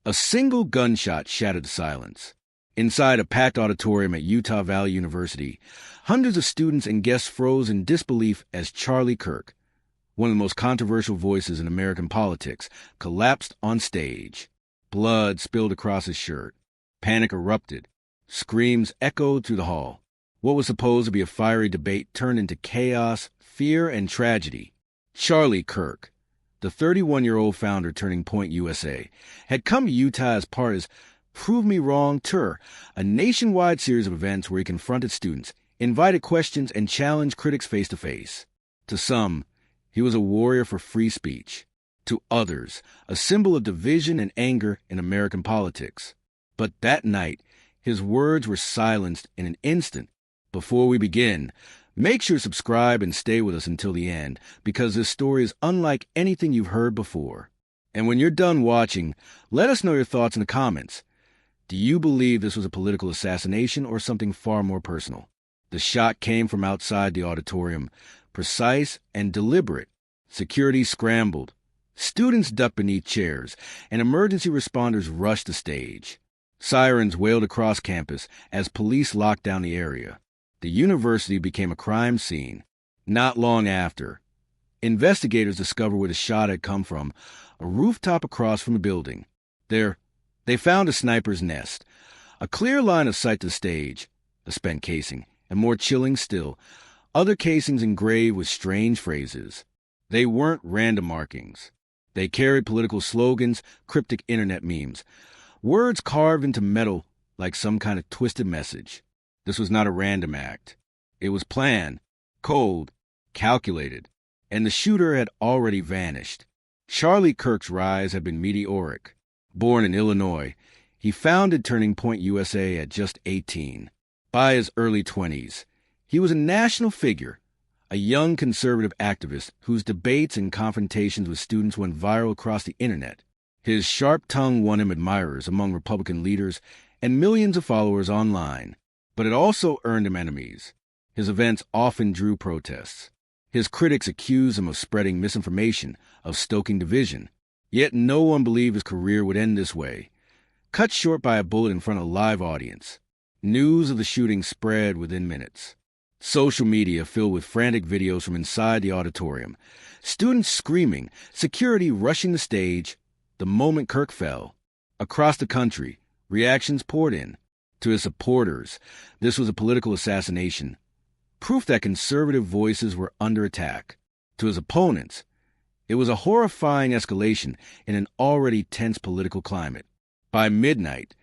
A single gunshot shattered the silence. Inside a packed auditorium at Utah Valley University, hundreds of students and guests froze in disbelief as Charlie Kirk, one of the most controversial voices in American politics, collapsed on stage. Blood spilled across his shirt. Panic erupted. Screams echoed through the hall. What was supposed to be a fiery debate turned into chaos, fear, and tragedy. Charlie Kirk, the 31-year-old founder Turning Point USA, had come to Utah as part of his Prove Me Wrong Tour, a nationwide series of events where he confronted students, invited questions, and challenged critics face-to-face. To some, he was a warrior for free speech. To others, a symbol of division and anger in American politics. But that night, his words were silenced in an instant. Before we begin, make sure to subscribe and stay with us until the end, because this story is unlike anything you've heard before. And when you're done watching, let us know your thoughts in the comments. Do you believe this was a political assassination or something far more personal? The shot came from outside the auditorium, precise and deliberate. Security scrambled. Students ducked beneath chairs, and emergency responders rushed the stage. Sirens wailed across campus as police locked down the area. The university became a crime scene. Not long after, investigators discovered where the shot had come from, a rooftop across from the building. There, they found a sniper's nest, a clear line of sight to the stage, a spent casing, and more chilling still, other casings engraved with strange phrases. They weren't random markings. They carried political slogans, cryptic internet memes, words carved into metal like some kind of twisted message. This was not a random act. It was planned, cold, calculated, and the shooter had already vanished. Charlie Kirk's rise had been meteoric. Born in Illinois, he founded Turning Point USA at just 18. By his early 20s, he was a national figure, a young conservative activist whose debates and confrontations with students went viral across the internet. His sharp tongue won him admirers among Republican leaders and millions of followers online, but it also earned him enemies. His events often drew protests. His critics accused him of spreading misinformation, of stoking division. Yet no one believed his career would end this way. Cut short by a bullet in front of a live audience. News of the shooting spread within minutes. Social media filled with frantic videos from inside the auditorium. Students screaming, security rushing the stage. The moment Kirk fell. Across the country, reactions poured in. To his supporters, this was a political assassination. Proof that conservative voices were under attack. To his opponents, it was a horrifying escalation in an already tense political climate. By midnight,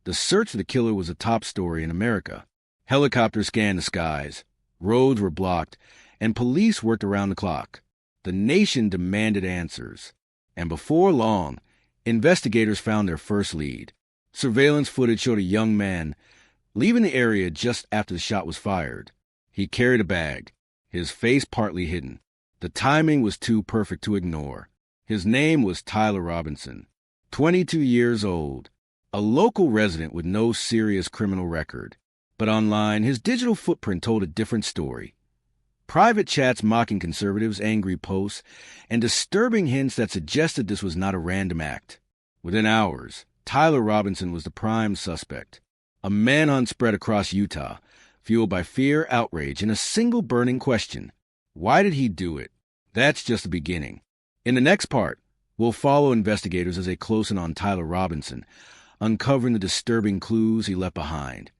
the search for the killer was a top story in America. Helicopters scanned the skies, roads were blocked, and police worked around the clock. The nation demanded answers. And before long, investigators found their first lead. Surveillance footage showed a young man leaving the area just after the shot was fired. He carried a bag, his face partly hidden. The timing was too perfect to ignore. His name was Tyler Robinson, 22 years old, a local resident with no serious criminal record. But online, his digital footprint told a different story. Private chats mocking conservatives, angry posts, and disturbing hints that suggested this was not a random act. Within hours, Tyler Robinson was the prime suspect. A manhunt spread across Utah, fueled by fear, outrage, and a single burning question. Why did he do it? That's just the beginning. In the next part, we'll follow investigators as they close in on Tyler Robinson, uncovering the disturbing clues he left behind,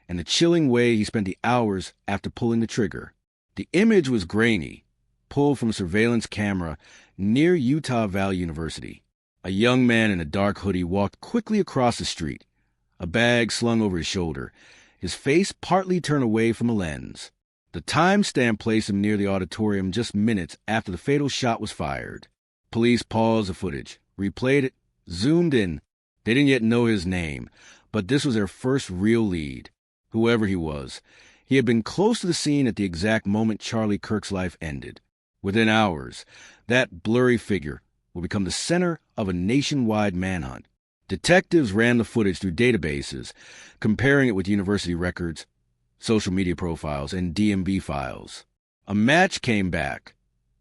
and the chilling way he spent the hours after pulling the trigger. The image was grainy, pulled from a surveillance camera near Utah Valley University. A young man in a dark hoodie walked quickly across the street, a bag slung over his shoulder, his face partly turned away from a lens. The timestamp placed him near the auditorium just minutes after the fatal shot was fired. Police paused the footage, replayed it, zoomed in. They didn't yet know his name, but this was their first real lead. Whoever he was, he had been close to the scene at the exact moment Charlie Kirk's life ended. Within hours, that blurry figure will become the center of a nationwide manhunt. Detectives ran the footage through databases, comparing it with university records, social media profiles, and DMV files. A match came back.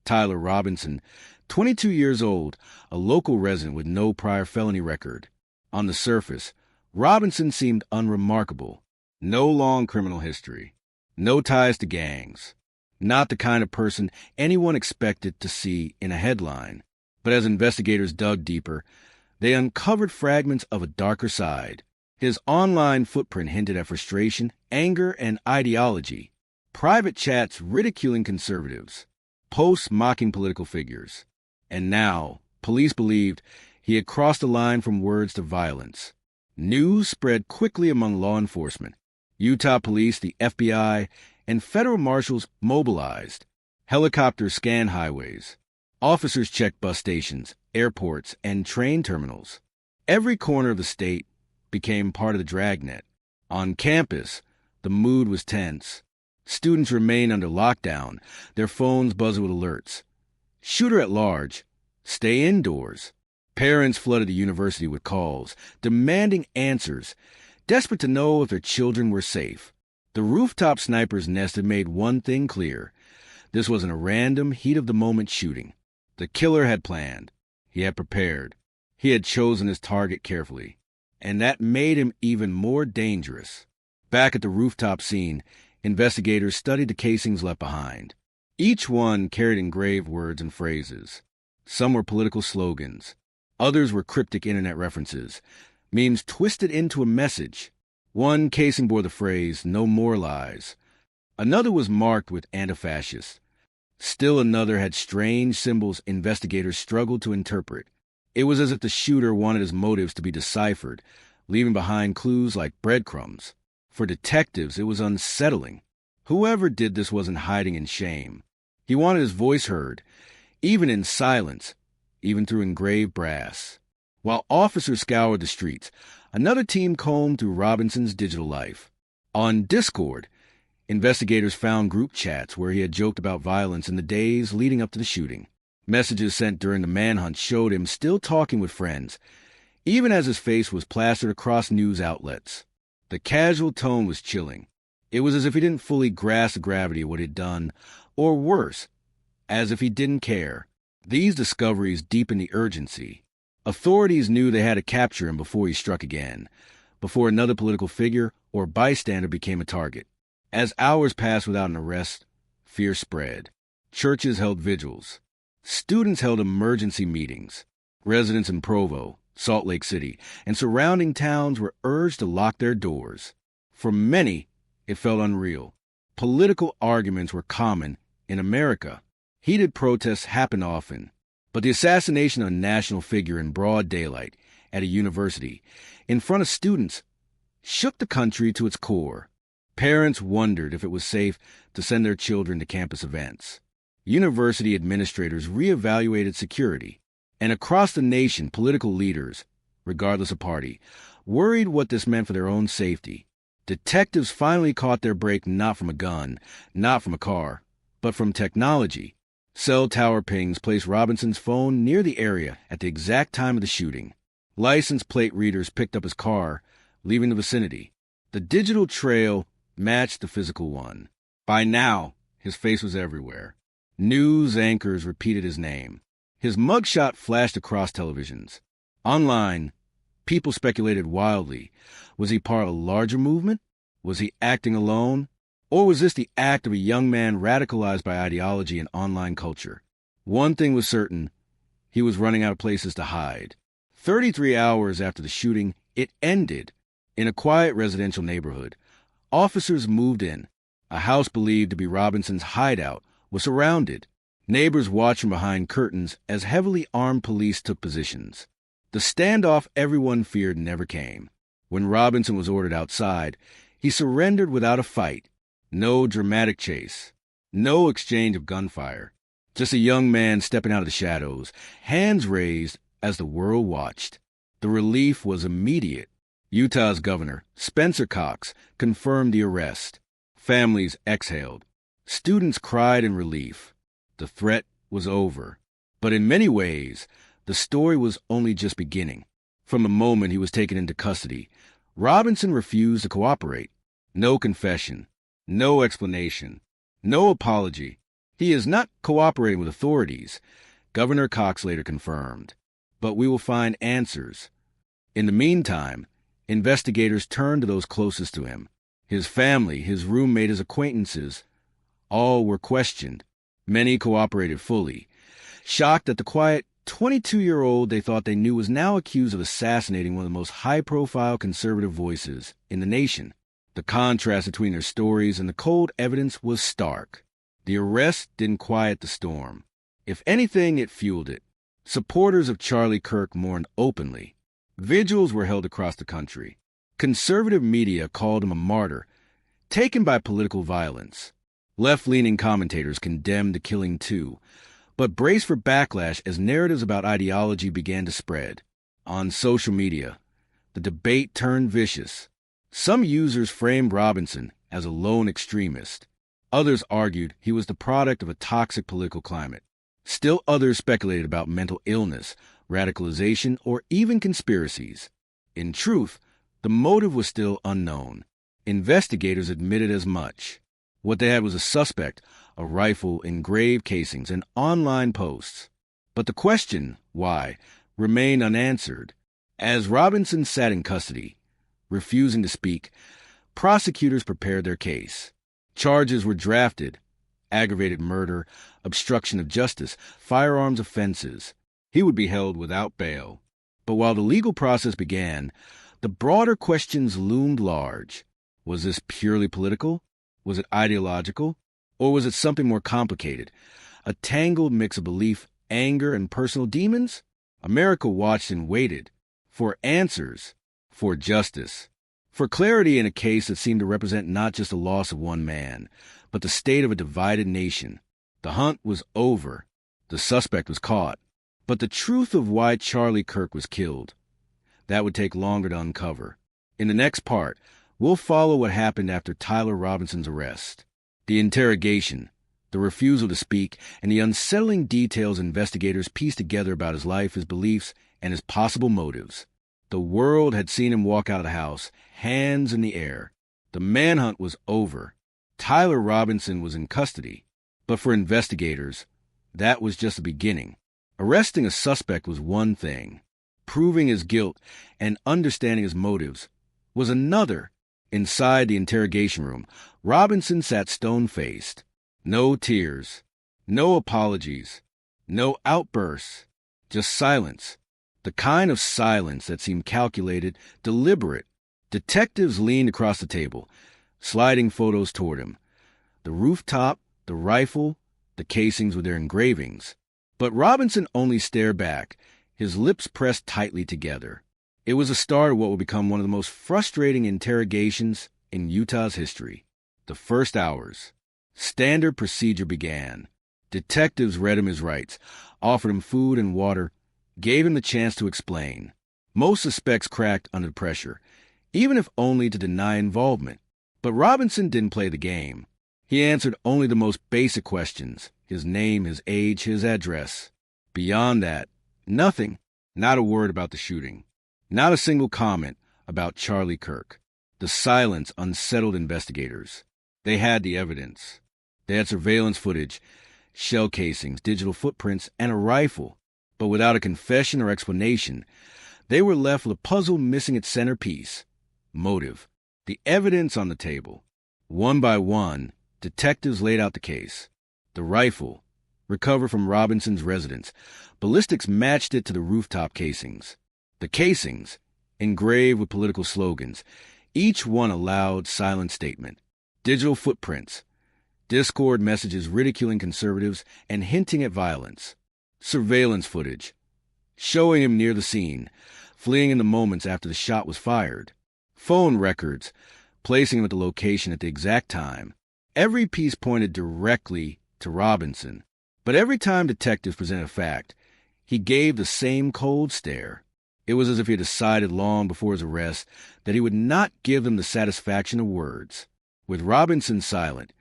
Tyler Robinson, 22 years old, a local resident with no prior felony record. On the surface, Robinson seemed unremarkable. No long criminal history. No ties to gangs. Not the kind of person anyone expected to see in a headline. But as investigators dug deeper, they uncovered fragments of a darker side. His online footprint hinted at frustration, anger, and ideology. Private chats ridiculing conservatives. Posts mocking political figures. And now, police believed he had crossed the line from words to violence. News spread quickly among law enforcement. Utah police, the FBI, and federal marshals mobilized. Helicopters scanned highways. Officers checked bus stations, airports, and train terminals. Every corner of the state became part of the dragnet. On campus, the mood was tense. Students remained under lockdown, their phones buzzed with alerts. Shooter at large, stay indoors. Parents flooded the university with calls, demanding answers, desperate to know if their children were safe. The rooftop sniper's nest had made one thing clear. This wasn't a random, heat-of-the-moment shooting. The killer had planned. He had prepared. He had chosen his target carefully. And that made him even more dangerous. Back at the rooftop scene, investigators studied the casings left behind. Each one carried engraved words and phrases. Some were political slogans. Others were cryptic internet references, memes twisted into a message. One casing bore the phrase, "No more lies." Another was marked with anti-fascist. Still another had strange symbols investigators struggled to interpret. It was as if the shooter wanted his motives to be deciphered, leaving behind clues like breadcrumbs. For detectives, it was unsettling. Whoever did this wasn't hiding in shame. He wanted his voice heard, even in silence, even through engraved brass. While officers scoured the streets, another team combed through Robinson's digital life. On Discord, investigators found group chats where he had joked about violence in the days leading up to the shooting. Messages sent during the manhunt showed him still talking with friends, even as his face was plastered across news outlets. The casual tone was chilling. It was as if he didn't fully grasp the gravity of what he'd done, or worse, as if he didn't care. These discoveries deepened the urgency. Authorities knew they had to capture him before he struck again, before another political figure or bystander became a target. As hours passed without an arrest, fear spread. Churches held vigils. Students held emergency meetings. Residents in Provo, Salt Lake City, and surrounding towns were urged to lock their doors. For many, it felt unreal. Political arguments were common in America. Heated protests happened often. But the assassination of a national figure in broad daylight at a university, in front of students, shook the country to its core. Parents wondered if it was safe to send their children to campus events. University administrators reevaluated security. And across the nation, political leaders, regardless of party, worried what this meant for their own safety. Detectives finally caught their break not from a gun, not from a car, but from technology. Cell tower pings placed Robinson's phone near the area at the exact time of the shooting. License plate readers picked up his car, leaving the vicinity. The digital trail matched the physical one. By now, his face was everywhere. News anchors repeated his name. His mugshot flashed across televisions. Online, people speculated wildly. Was he part of a larger movement? Was he acting alone? Or was this the act of a young man radicalized by ideology and online culture? One thing was certain, he was running out of places to hide. 33 hours after the shooting, it ended. In a quiet residential neighborhood, officers moved in. A house believed to be Robinson's hideout was surrounded. Neighbors watched from behind curtains as heavily armed police took positions. The standoff everyone feared never came. When Robinson was ordered outside, he surrendered without a fight. No dramatic chase. No exchange of gunfire. Just a young man stepping out of the shadows, hands raised as the world watched. The relief was immediate. Utah's governor, Spencer Cox, confirmed the arrest. Families exhaled. Students cried in relief. The threat was over. But in many ways, the story was only just beginning. From the moment he was taken into custody, Robinson refused to cooperate. No confession. No explanation. No apology. He is not cooperating with authorities, Governor Cox later confirmed. But we will find answers. In the meantime, investigators turned to those closest to him. His family, his roommate, his acquaintances, all were questioned. Many cooperated fully, shocked that the quiet 22-year-old they thought they knew was now accused of assassinating one of the most high-profile conservative voices in the nation. The contrast between their stories and the cold evidence was stark. The arrest didn't quiet the storm. If anything, it fueled it. Supporters of Charlie Kirk mourned openly. Vigils were held across the country. Conservative media called him a martyr, taken by political violence. Left-leaning commentators condemned the killing too, but braced for backlash as narratives about ideology began to spread. On social media, the debate turned vicious. Some users framed Robinson as a lone extremist. Others argued he was the product of a toxic political climate. Still others speculated about mental illness, radicalization, or even conspiracies. In truth, the motive was still unknown. Investigators admitted as much. What they had was a suspect, a rifle, engraved casings, and online posts. But the question, why, remained unanswered. As Robinson sat in custody, refusing to speak, prosecutors prepared their case. Charges were drafted: aggravated murder, obstruction of justice, firearms offenses. He would be held without bail. But while the legal process began, the broader questions loomed large. Was this purely political? Was it ideological? Or was it something more complicated? A tangled mix of belief, anger, and personal demons? America watched and waited for answers, for justice, for clarity in a case that seemed to represent not just the loss of one man, but the state of a divided nation. The hunt was over. The suspect was caught. But the truth of why Charlie Kirk was killed, that would take longer to uncover. In the next part, we'll follow what happened after Tyler Robinson's arrest. The interrogation, the refusal to speak, and the unsettling details investigators pieced together about his life, his beliefs, and his possible motives. The world had seen him walk out of the house, hands in the air. The manhunt was over. Tyler Robinson was in custody. But for investigators, that was just the beginning. Arresting a suspect was one thing. Proving his guilt and understanding his motives was another. Inside the interrogation room, Robinson sat stone-faced. No tears, no apologies, no outbursts, just silence. The kind of silence that seemed calculated, deliberate. Detectives leaned across the table, sliding photos toward him. The rooftop, the rifle, the casings with their engravings. But Robinson only stared back, his lips pressed tightly together. It was the start of what would become one of the most frustrating interrogations in Utah's history. The first hours. Standard procedure began. Detectives read him his rights, offered him food and water, gave him the chance to explain. Most suspects cracked under pressure, even if only to deny involvement. But Robinson didn't play the game. He answered only the most basic questions: his name, his age, his address. Beyond that, nothing. Not a word about the shooting. Not a single comment about Charlie Kirk. The silence unsettled investigators. They had the evidence. They had surveillance footage, shell casings, digital footprints, and a rifle. But without a confession or explanation, they were left with a puzzle missing its centerpiece: motive. The evidence on the table. One by one, detectives laid out the case. The rifle, recovered from Robinson's residence. Ballistics matched it to the rooftop casings. The casings, engraved with political slogans, each one a loud, silent statement. Digital footprints, Discord messages ridiculing conservatives and hinting at violence. Surveillance footage, showing him near the scene, fleeing in the moments after the shot was fired. Phone records, placing him at the location at the exact time. Every piece pointed directly to Robinson. But every time detectives presented a fact, he gave the same cold stare. It was as if he had decided long before his arrest that he would not give them the satisfaction of words. With Robinson silent,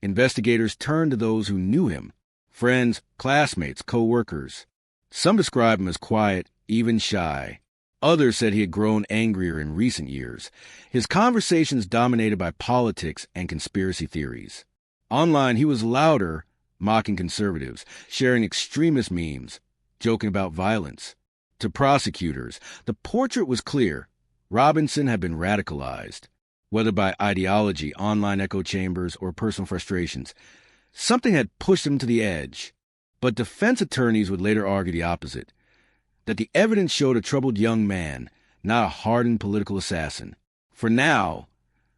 investigators turned to those who knew him: friends, classmates, co-workers. Some described him as quiet, even shy. Others said he had grown angrier in recent years, his conversations dominated by politics and conspiracy theories. Online, he was louder, mocking conservatives, sharing extremist memes, joking about violence. To prosecutors, the portrait was clear. Robinson had been radicalized, whether by ideology, online echo chambers, or personal frustrations. Something had pushed him to the edge. But defense attorneys would later argue the opposite, that the evidence showed a troubled young man, not a hardened political assassin. For now,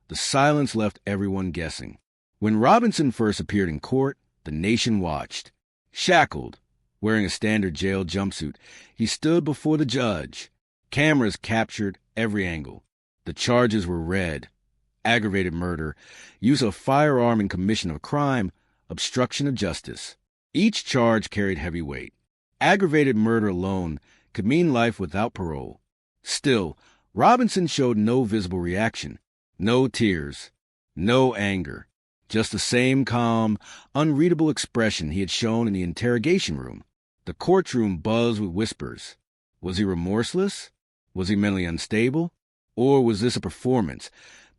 the silence left everyone guessing. When Robinson first appeared in court, the nation watched. Shackled, wearing a standard jail jumpsuit, he stood before the judge. Cameras captured every angle. The charges were read: aggravated murder, use of a firearm in commission of a crime, obstruction of justice. Each charge carried heavy weight. Aggravated murder alone could mean life without parole. Still, Robinson showed no visible reaction, no tears, no anger, just the same calm, unreadable expression he had shown in the interrogation room. The courtroom buzzed with whispers. Was he remorseless? Was he mentally unstable? Or was this a performance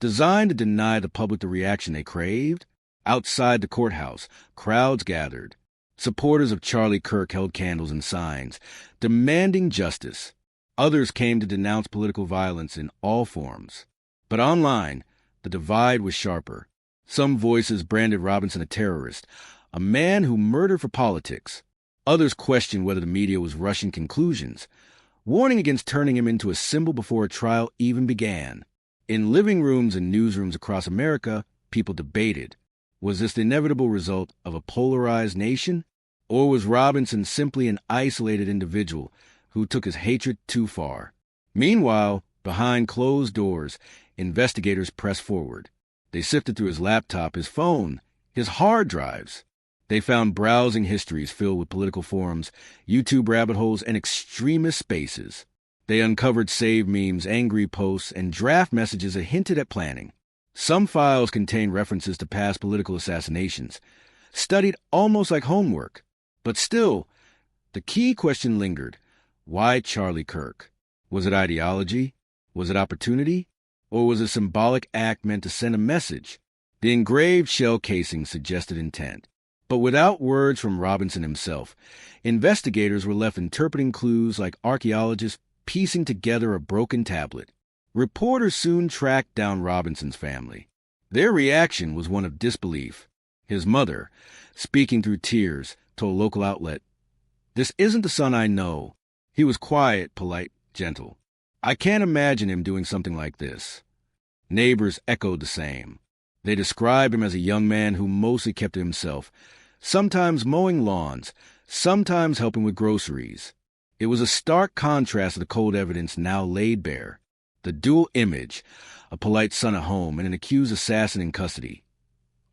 designed to deny the public the reaction they craved? Outside the courthouse, crowds gathered. Supporters of Charlie Kirk held candles and signs, demanding justice. Others came to denounce political violence in all forms. But online, the divide was sharper. Some voices branded Robinson a terrorist, a man who murdered for politics. Others questioned whether the media was rushing conclusions, warning against turning him into a symbol before a trial even began. In living rooms and newsrooms across America, people debated. Was this the inevitable result of a polarized nation? Or was Robinson simply an isolated individual who took his hatred too far? Meanwhile, behind closed doors, investigators pressed forward. They sifted through his laptop, his phone, his hard drives. They found browsing histories filled with political forums, YouTube rabbit holes, and extremist spaces. They uncovered save memes, angry posts, and draft messages that hinted at planning. Some files contained references to past political assassinations, studied almost like homework. But still, the key question lingered. Why Charlie Kirk? Was it ideology? Was it opportunity? Or was it a symbolic act meant to send a message? The engraved shell casings suggested intent. But without words from Robinson himself, investigators were left interpreting clues like archaeologists piecing together a broken tablet. Reporters soon tracked down Robinson's family. Their reaction was one of disbelief. His mother, speaking through tears, told a local outlet, "This isn't the son I know. He was quiet, polite, gentle. I can't imagine him doing something like this." Neighbors echoed the same. They described him as a young man who mostly kept to himself, sometimes mowing lawns, sometimes helping with groceries. It was a stark contrast to the cold evidence now laid bare. The dual image, a polite son at home and an accused assassin in custody,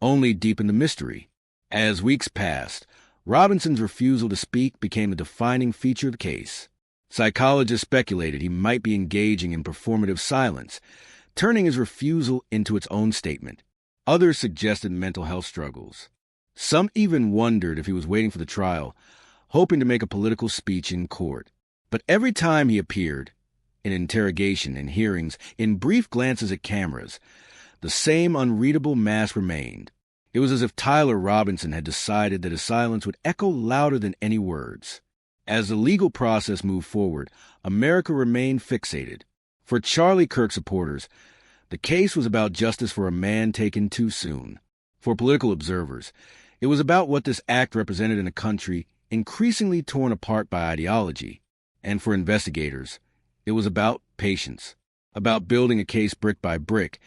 only deepened the mystery. As weeks passed, Robinson's refusal to speak became a defining feature of the case. Psychologists speculated he might be engaging in performative silence, turning his refusal into its own statement. Others suggested mental health struggles. Some even wondered if he was waiting for the trial, hoping to make a political speech in court. But every time he appeared, in interrogation, in hearings, in brief glances at cameras, the same unreadable mask remained. It was as if Tyler Robinson had decided that his silence would echo louder than any words. As the legal process moved forward, America remained fixated. For Charlie Kirk supporters, the case was about justice for a man taken too soon. For political observers, it was about what this act represented in a country increasingly torn apart by ideology. And for investigators, it was about patience, about building a case brick by brick,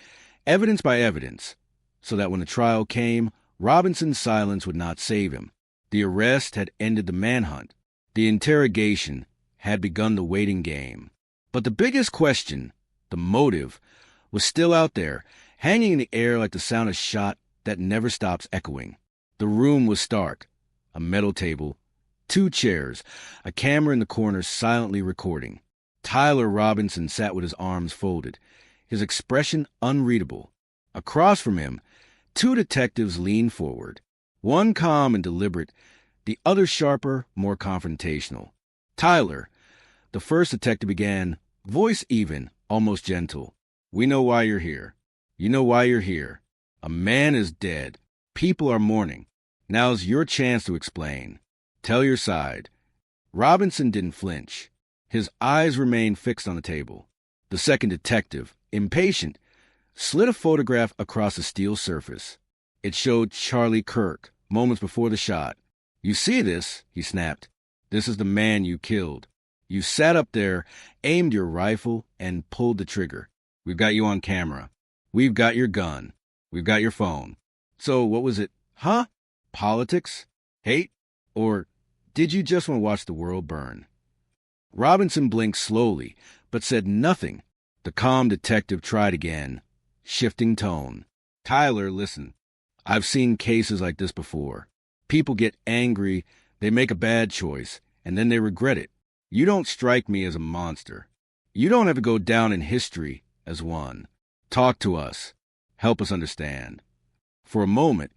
evidence by evidence, so that when the trial came, Robinson's silence would not save him. The arrest had ended the manhunt. The interrogation had begun the waiting game. But the biggest question, the motive, was still out there, hanging in the air like the sound of shot that never stops echoing. The room was stark. A metal table, 2 chairs, a camera in the corner silently recording. Tyler Robinson sat with his arms folded, his expression unreadable. Across from him, 2 detectives leaned forward, one calm and deliberate, the other sharper, more confrontational. Tyler, the first detective, began, voice even, almost gentle. "We know why you're here. You know why you're here. A man is dead. People are mourning. Now's your chance to explain. Tell your side." Robinson didn't flinch. His eyes remained fixed on the table. The second detective, impatient, slid a photograph across the steel surface. It showed Charlie Kirk, moments before the shot. "You see this?" he snapped. "This is the man you killed. You sat up there, aimed your rifle, and pulled the trigger. We've got you on camera. We've got your gun. We've got your phone. So what was it? Huh? Politics? Hate? Or did you just want to watch the world burn?" Robinson blinked slowly, but said nothing. The calm detective tried again, shifting tone. "Tyler, listen. I've seen cases like this before. People get angry, they make a bad choice, and then they regret it. You don't strike me as a monster. You don't have to go down in history as one. Talk to us. Help us understand." For a moment,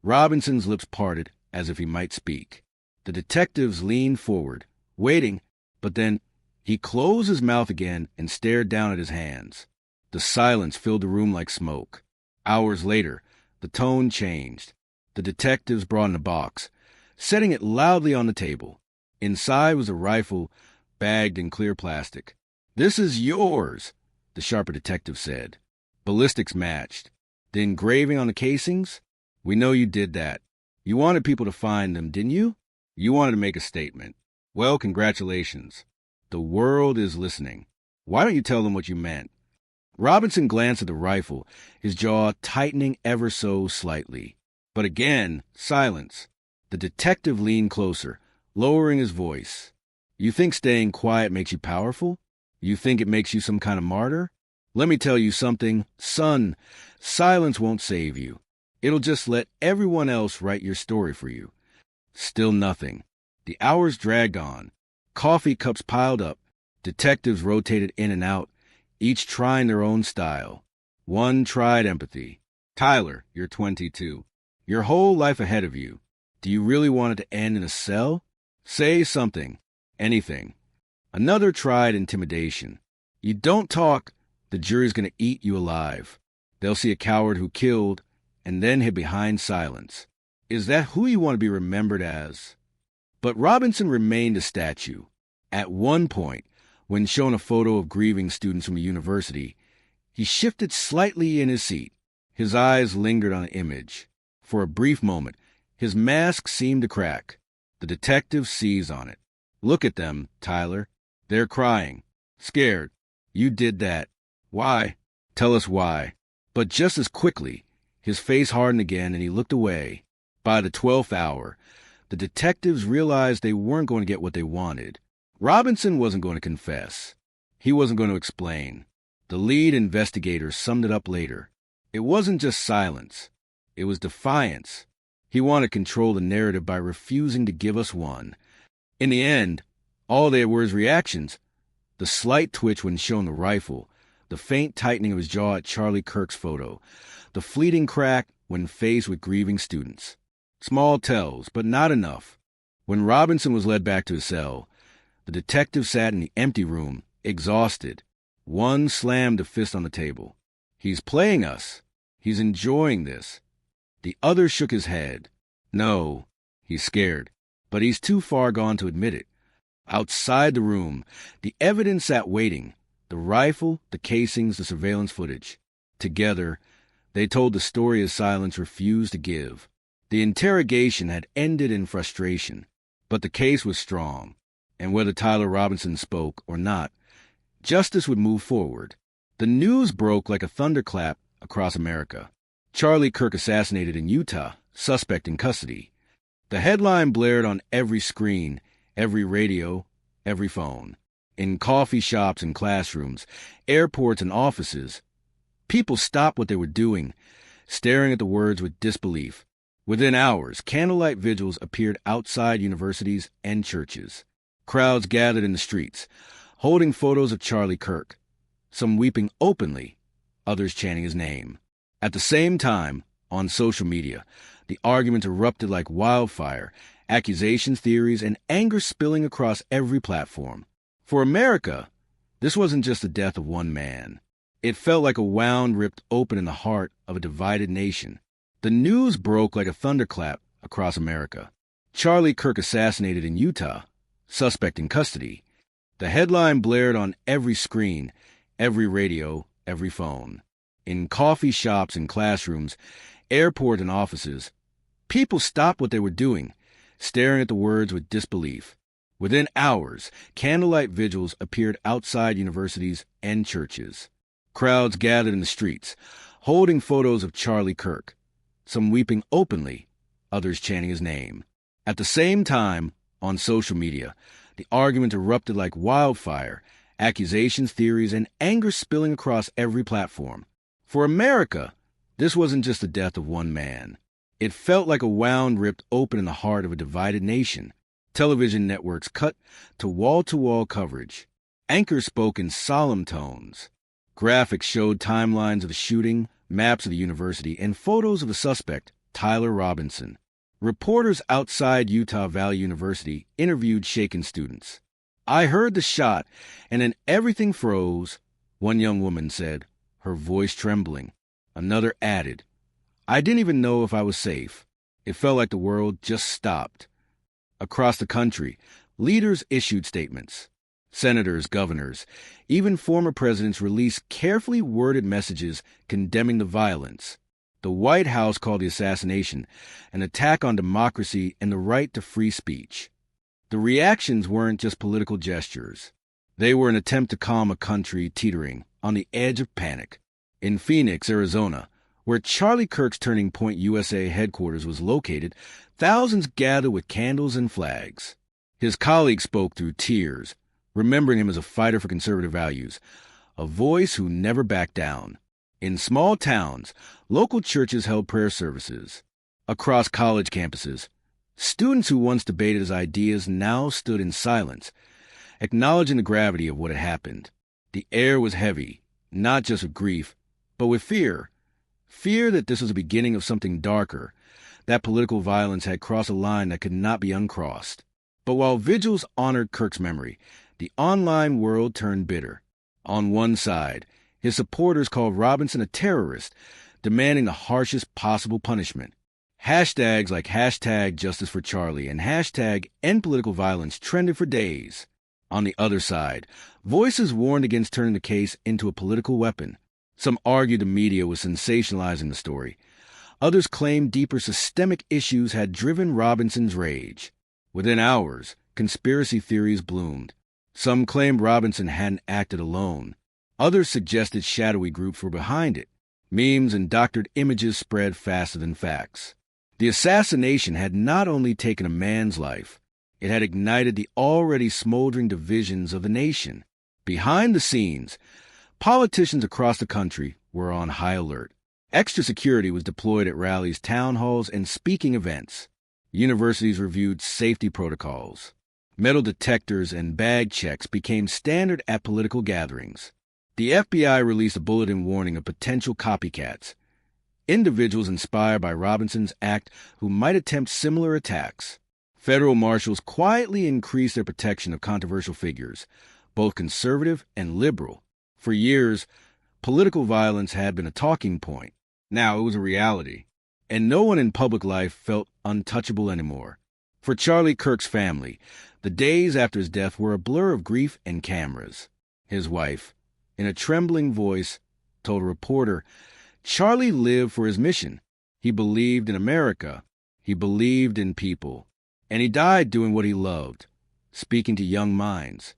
Robinson's lips parted as if he might speak. The detectives leaned forward, waiting, but then he closed his mouth again and stared down at his hands. The silence filled the room like smoke. Hours later, the tone changed. The detectives brought in a box, setting it loudly on the table. Inside was a rifle, bagged in clear plastic. "This is yours," the sharper detective said. "Ballistics matched. The engraving on the casings? We know you did that. You wanted people to find them, didn't you? You wanted to make a statement. Well, congratulations. The world is listening. Why don't you tell them what you meant?" Robinson glanced at the rifle, his jaw tightening ever so slightly. But again, silence. The detective leaned closer, lowering his voice. "You think staying quiet makes you powerful? You think it makes you some kind of martyr? Let me tell you something, son. Silence won't save you. It'll just let everyone else write your story for you." Still nothing. The hours dragged on. Coffee cups piled up. Detectives rotated in and out, each trying their own style. One tried empathy. "Tyler, you're 22. Your whole life ahead of you. Do you really want it to end in a cell? Say something. Anything." Another tried intimidation. "You don't talk, the jury's going to eat you alive. They'll see a coward who killed, and then hid behind silence. Is that who you want to be remembered as?" But Robinson remained a statue. At one point, when shown a photo of grieving students from a university, he shifted slightly in his seat. His eyes lingered on the image. For a brief moment, his mask seemed to crack. The detective seized on it. "Look at them, Tyler. They're crying. Scared. You did that. Why? Tell us why." But just as quickly, his face hardened again and he looked away. By the 12th hour, the detectives realized they weren't going to get what they wanted. Robinson wasn't going to confess. He wasn't going to explain. The lead investigator summed it up later. It wasn't just silence. It was defiance. He wanted to control the narrative by refusing to give us one. In the end, all they were his reactions. The slight twitch when shown the rifle, the faint tightening of his jaw at Charlie Kirk's photo, the fleeting crack when faced with grieving students. Small tells, but not enough. When Robinson was led back to his cell, the detective sat in the empty room, exhausted. One slammed a fist on the table. "He's playing us. He's enjoying this." The other shook his head. "No, he's scared, but he's too far gone to admit it." Outside the room, the evidence sat waiting. The rifle, the casings, the surveillance footage. Together, they told the story his silence refused to give. The interrogation had ended in frustration, but the case was strong, and whether Tyler Robinson spoke or not, justice would move forward. The news broke like a thunderclap across America. Charlie Kirk assassinated in Utah, suspect in custody. The headline blared on every screen, every radio, every phone. In coffee shops and classrooms, airports and offices, people stopped what they were doing, staring at the words with disbelief. Within hours, candlelight vigils appeared outside universities and churches. Crowds gathered in the streets, holding photos of Charlie Kirk, some weeping openly, others chanting his name. At the same time, on social media, the arguments erupted like wildfire, accusations, theories, and anger spilling across every platform. For America, this wasn't just the death of one man. It felt like a wound ripped open in the heart of a divided nation. The news broke like a thunderclap across America. Charlie Kirk assassinated in Utah, suspect in custody. The headline blared on every screen, every radio, every phone. In coffee shops and classrooms, airports and offices, people stopped what they were doing, staring at the words with disbelief. Within hours, candlelight vigils appeared outside universities and churches. Crowds gathered in the streets, holding photos of Charlie Kirk, some weeping openly, others chanting his name. At the same time, on social media, the argument erupted like wildfire, accusations, theories, and anger spilling across every platform. For America, this wasn't just the death of one man. It felt like a wound ripped open in the heart of a divided nation. Television networks cut to wall-to-wall coverage. Anchors spoke in solemn tones. Graphics showed timelines of the shooting, maps of the university, and photos of the suspect, Tyler Robinson. Reporters outside Utah Valley University interviewed shaken students. "I heard the shot, and then everything froze," one young woman said, her voice trembling. Another added, "I didn't even know if I was safe. It felt like the world just stopped." Across the country, leaders issued statements. Senators, governors, even former presidents released carefully worded messages condemning the violence. The White House called the assassination an attack on democracy and the right to free speech. The reactions weren't just political gestures. They were an attempt to calm a country teetering on the edge of panic. In Phoenix, Arizona, where Charlie Kirk's Turning Point USA headquarters was located, thousands gathered with candles and flags. His colleagues spoke through tears, remembering him as a fighter for conservative values, a voice who never backed down. In small towns, local churches held prayer services. Across college campuses, students who once debated his ideas now stood in silence, acknowledging the gravity of what had happened. The air was heavy, not just with grief, but with fear. Fear that this was the beginning of something darker, that political violence had crossed a line that could not be uncrossed. But while vigils honored Kirk's memory, the online world turned bitter. On one side, his supporters called Robinson a terrorist, demanding the harshest possible punishment. Hashtags like #JusticeForCharlie and #EndPoliticalViolence trended for days. On the other side, voices warned against turning the case into a political weapon. Some argued the media was sensationalizing the story. Others claimed deeper systemic issues had driven Robinson's rage. Within hours, conspiracy theories bloomed. Some claimed Robinson hadn't acted alone. Others suggested shadowy groups were behind it. Memes and doctored images spread faster than facts. The assassination had not only taken a man's life, it had ignited the already smoldering divisions of the nation. Behind the scenes, politicians across the country were on high alert. Extra security was deployed at rallies, town halls, and speaking events. Universities reviewed safety protocols. Metal detectors and bag checks became standard at political gatherings. The FBI released a bulletin warning of potential copycats, individuals inspired by Robinson's act who might attempt similar attacks. Federal marshals quietly increased their protection of controversial figures, both conservative and liberal. For years, political violence had been a talking point. Now it was a reality, and no one in public life felt untouchable anymore. For Charlie Kirk's family, the days after his death were a blur of grief and cameras. His wife, in a trembling voice, told a reporter, "Charlie lived for his mission. He believed in America. He believed in people. And he died doing what he loved, speaking to young minds."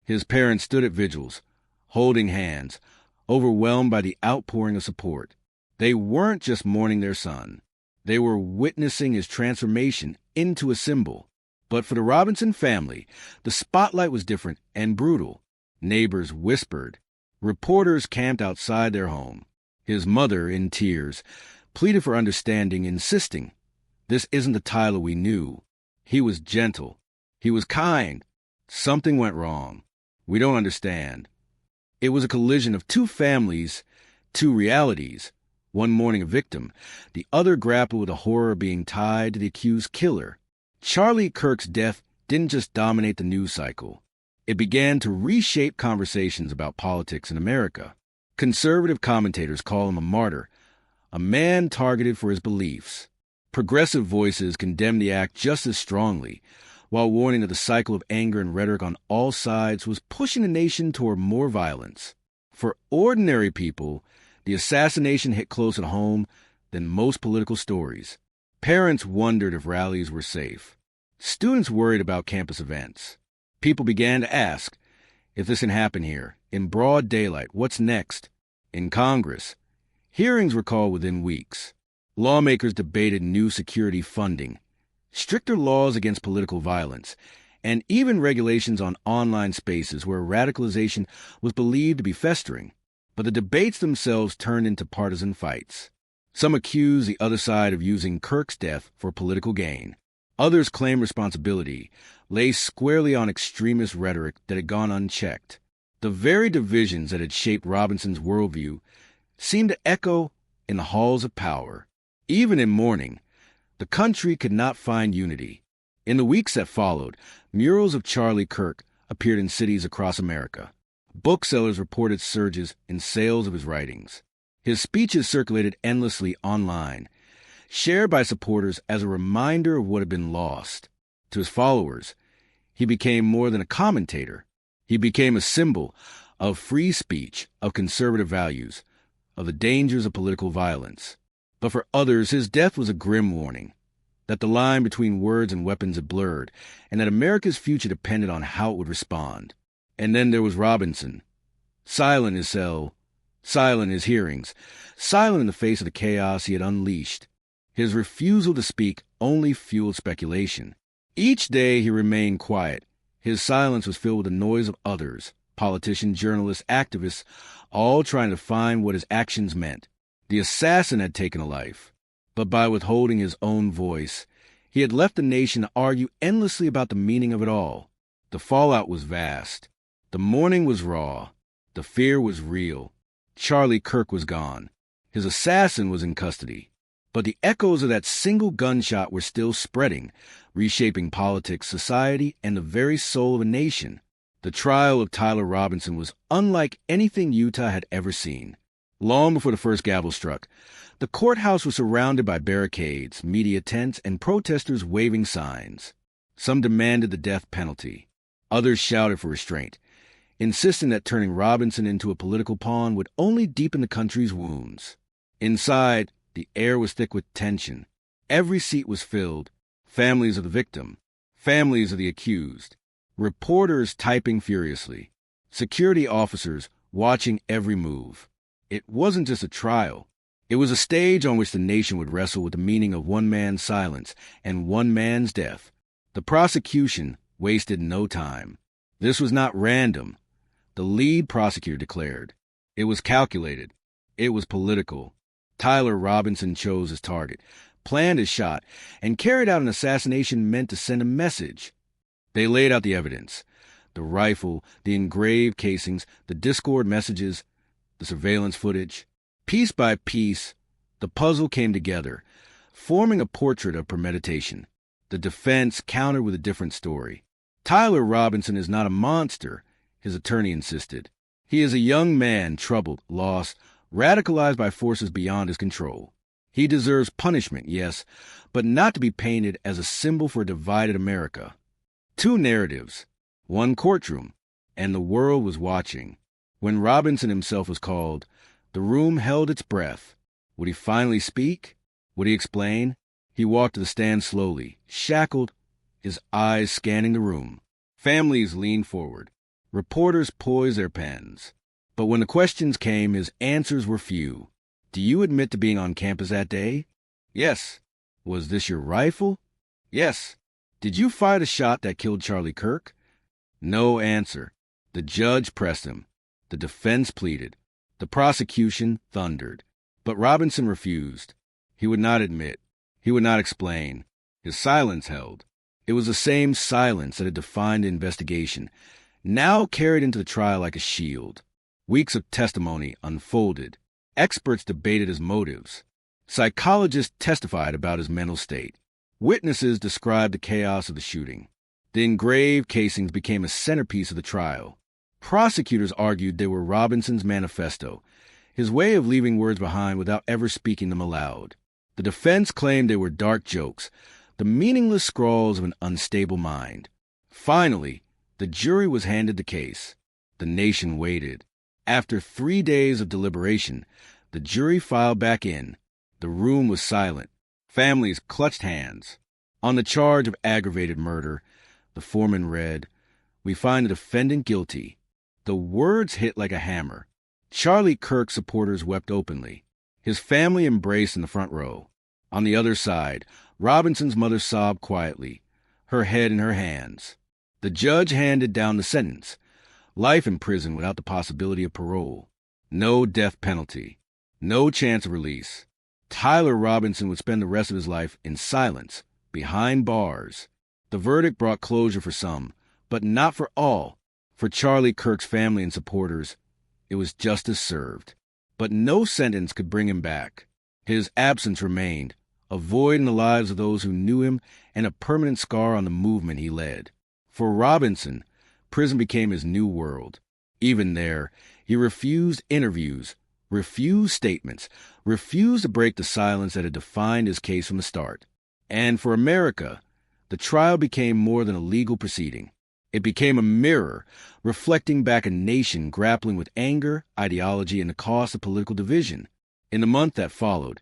His parents stood at vigils, holding hands, overwhelmed by the outpouring of support. They weren't just mourning their son. They were witnessing his transformation into a symbol. But for the Robinson family, the spotlight was different and brutal. Neighbors whispered. Reporters camped outside their home. His mother, in tears, pleaded for understanding, insisting, "This isn't the Tyler we knew. He was gentle. He was kind. Something went wrong. We don't understand." It was a collision of two families, two realities. One mourning a victim, the other grappled with the horror of being tied to the accused killer. Charlie Kirk's death didn't just dominate the news cycle. It began to reshape conversations about politics in America. Conservative commentators call him a martyr, a man targeted for his beliefs. Progressive voices condemned the act just as strongly, while warning that the cycle of anger and rhetoric on all sides was pushing the nation toward more violence. For ordinary people, the assassination hit closer to home than most political stories. Parents wondered if rallies were safe. Students worried about campus events. People began to ask, if this can happen here, in broad daylight, what's next? In Congress, hearings were called within weeks. Lawmakers debated new security funding, stricter laws against political violence, and even regulations on online spaces where radicalization was believed to be festering. But the debates themselves turned into partisan fights. Some accused the other side of using Kirk's death for political gain. Others claimed responsibility lay squarely on extremist rhetoric that had gone unchecked. The very divisions that had shaped Robinson's worldview seemed to echo in the halls of power. Even in mourning, the country could not find unity. In the weeks that followed, murals of Charlie Kirk appeared in cities across America. Booksellers reported surges in sales of his writings. His speeches circulated endlessly online, shared by supporters as a reminder of what had been lost. To his followers, he became more than a commentator. He became a symbol of free speech, of conservative values, of the dangers of political violence. But for others, his death was a grim warning, that the line between words and weapons had blurred, and that America's future depended on how it would respond. And then there was Robinson, silent in his cell, silent in his hearings, silent in the face of the chaos he had unleashed. His refusal to speak only fueled speculation. Each day he remained quiet. His silence was filled with the noise of others, politicians, journalists, activists, all trying to find what his actions meant. The assassin had taken a life, but by withholding his own voice, he had left the nation to argue endlessly about the meaning of it all. The fallout was vast. The mourning was raw. The fear was real. Charlie Kirk was gone. His assassin was in custody. But the echoes of that single gunshot were still spreading, reshaping politics, society, and the very soul of a nation. The trial of Tyler Robinson was unlike anything Utah had ever seen. Long before the first gavel struck, the courthouse was surrounded by barricades, media tents, and protesters waving signs. Some demanded the death penalty. Others shouted for restraint, insisting that turning Robinson into a political pawn would only deepen the country's wounds. Inside, the air was thick with tension. Every seat was filled. Families of the victim, families of the accused, reporters typing furiously, security officers watching every move. It wasn't just a trial. It was a stage on which the nation would wrestle with the meaning of one man's silence and one man's death. The prosecution wasted no time. This was not random. The lead prosecutor declared. It was calculated. It was political. Tyler Robinson chose his target, planned his shot, and carried out an assassination meant to send a message. They laid out the evidence: the rifle, the engraved casings, the Discord messages, the surveillance footage. Piece by piece, the puzzle came together, forming a portrait of premeditation. The defense countered with a different story. Tyler Robinson is not a monster, his attorney insisted. He is a young man, troubled, lost, radicalized by forces beyond his control. He deserves punishment, yes, but not to be painted as a symbol for a divided America. Two narratives, one courtroom, and the world was watching. When Robinson himself was called, the room held its breath. Would he finally speak? Would he explain? He walked to the stand slowly, shackled, his eyes scanning the room. Families leaned forward. Reporters poised their pens. But when the questions came, his answers were few. Do you admit to being on campus that day? Yes. Was this your rifle? Yes. Did you fire the shot that killed Charlie Kirk? No answer. The judge pressed him. The defense pleaded. The prosecution thundered. But Robinson refused. He would not admit. He would not explain. His silence held. It was the same silence that had defined the investigation, now carried into the trial like a shield. Weeks of testimony unfolded. Experts debated his motives. Psychologists testified about his mental state. Witnesses described the chaos of the shooting. The engraved casings became a centerpiece of the trial. Prosecutors argued they were Robinson's manifesto, his way of leaving words behind without ever speaking them aloud. The defense claimed they were dark jokes, the meaningless scrawls of an unstable mind. Finally, the jury was handed the case. The nation waited. After 3 days of deliberation, the jury filed back in. The room was silent. Families clutched hands. On the charge of aggravated murder, the foreman read, "We find the defendant guilty." The words hit like a hammer. Charlie Kirk supporters wept openly. His family embraced in the front row. On the other side, Robinson's mother sobbed quietly, her head in her hands. The judge handed down the sentence: life in prison without the possibility of parole. No death penalty. No chance of release. Tyler Robinson would spend the rest of his life in silence, behind bars. The verdict brought closure for some, but not for all. For Charlie Kirk's family and supporters, it was justice served. But no sentence could bring him back. His absence remained, a void in the lives of those who knew him and a permanent scar on the movement he led. For Robinson, prison became his new world. Even there, he refused interviews, refused statements, refused to break the silence that had defined his case from the start. And for America, the trial became more than a legal proceeding. It became a mirror, reflecting back a nation grappling with anger, ideology, and the cost of political division. In the month that followed,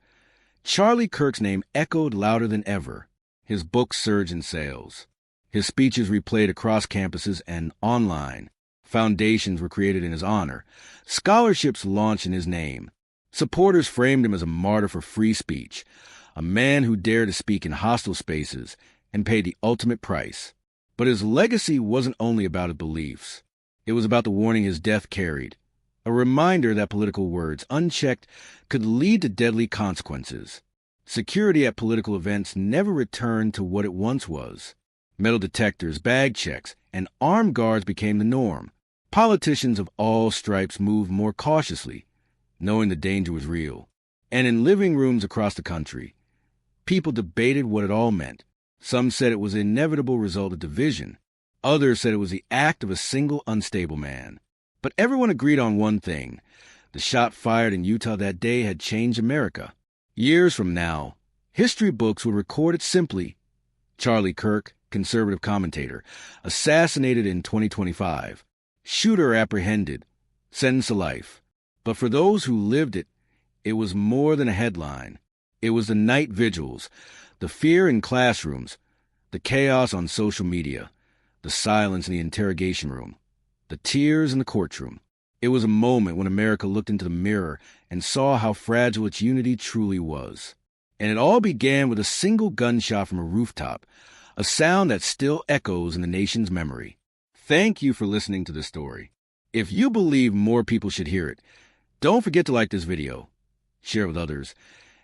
Charlie Kirk's name echoed louder than ever. His books surged in sales. His speeches replayed across campuses and online. Foundations were created in his honor. Scholarships launched in his name. Supporters framed him as a martyr for free speech, a man who dared to speak in hostile spaces and paid the ultimate price. But his legacy wasn't only about his beliefs. It was about the warning his death carried, a reminder that political words, unchecked, could lead to deadly consequences. Security at political events never returned to what it once was. Metal detectors, bag checks, and armed guards became the norm. Politicians of all stripes moved more cautiously, knowing the danger was real. And in living rooms across the country, people debated what it all meant. Some said it was an inevitable result of division. Others said it was the act of a single unstable man. But everyone agreed on one thing. The shot fired in Utah that day had changed America. Years from now, history books would record it simply: Charlie Kirk, conservative commentator, assassinated in 2025. Shooter apprehended, sentenced to life. But for those who lived it, it was more than a headline. It was the night vigils, the fear in classrooms, the chaos on social media, the silence in the interrogation room, the tears in the courtroom. It was a moment when America looked into the mirror and saw how fragile its unity truly was. And it all began with a single gunshot from a rooftop, a sound that still echoes in the nation's memory. Thank you for listening to this story. If you believe more people should hear it, don't forget to like this video, share it with others,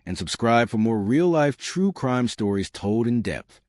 and subscribe for more real-life true crime stories told in depth.